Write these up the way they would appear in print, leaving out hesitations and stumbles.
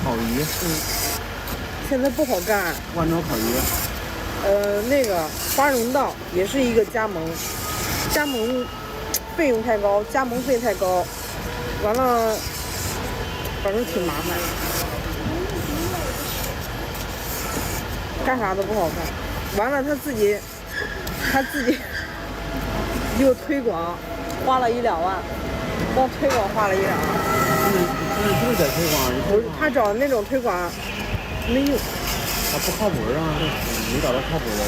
烤鱼。现在不好干。万州烤鱼。那个华容道也是一个加盟费用太高，加盟费太高，完了，反正挺麻烦，干啥都不好干。完了他自己又推广，花了1、2万，光推广花了1、2万。就是在推广。不是他找那种推广没用。他不靠谱啊，没找到靠谱的。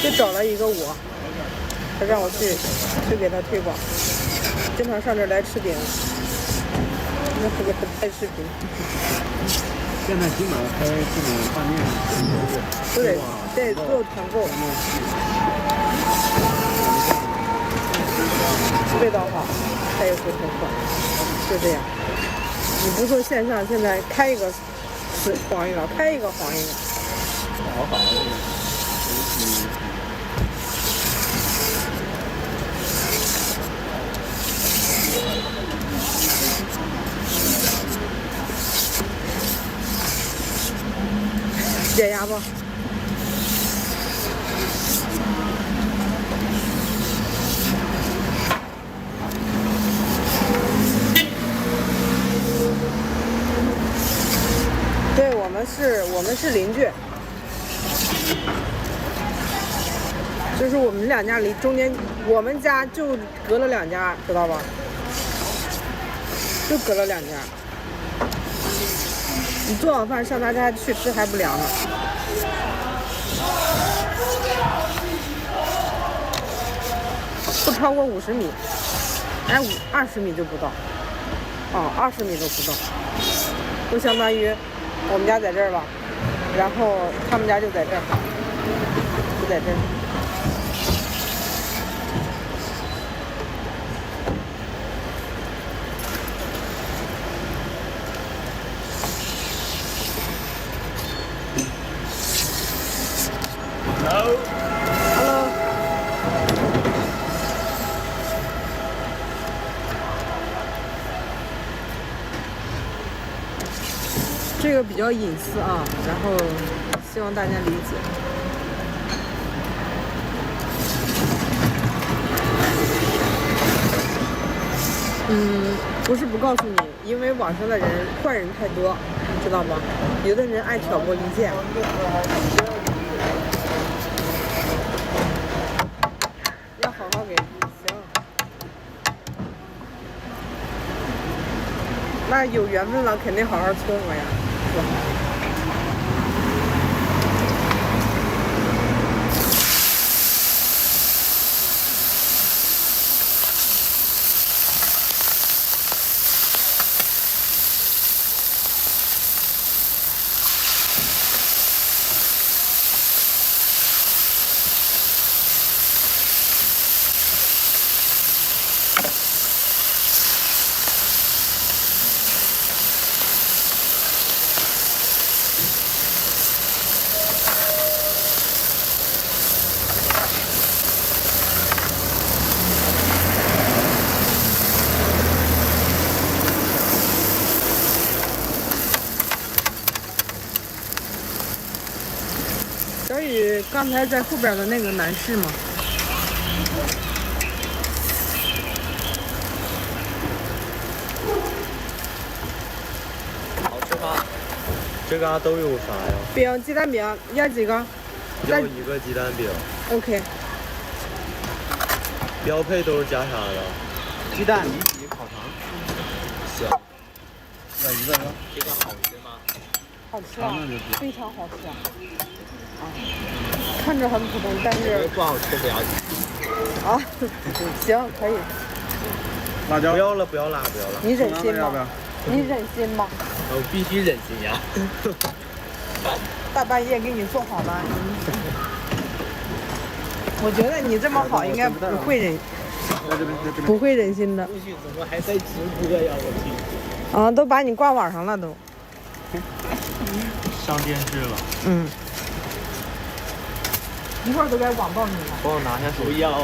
就找了一个我，他让我去给他推广，经常上这儿来吃饼，那给他拍视频。现在基本上开这种饭店都得做团购，味道好，他也会推广，就这样。你不做线上，现在开一个黄一个，开一个黄一个。好。解压吧。对，我们是邻居，就是我们2家离中间，我们家就隔了2家，知道吧？就隔了2家。你做好饭上他家去吃还不凉呢。不超过50米，哎，20米就不到，哦，20米都不到，就相当于我们家在这儿吧，然后他们家就在这儿，就在这儿。Hello。这个比较隐私啊，然后希望大家理解。不是不告诉你，因为网上的人坏人太多，你知道吗？有的人爱挑拨离间。要好好给行。那有缘分了，肯定好好撮合呀，是吧？小雨刚才在后边的那个男士吗？好吃吗？这嘎都有啥呀？饼，鸡蛋饼要几个？要1个鸡蛋饼。OK。标配都是加啥的？鸡蛋、米皮、烤肠。行。要1个。这个好吃吗？好吃啊，非常好吃啊！看着很普通，但是不好吃不要紧。啊，行，可以。辣椒不要了，不要辣，不要辣。你忍心吗？你忍心吗？我必须忍心呀！大半夜给你做好了，我觉得你这么好，应该不会忍心的。怎么还在直播呀？我去！啊，都把你挂网上了都。上电视了。一会儿都该网暴你了。帮我拿下手。不要。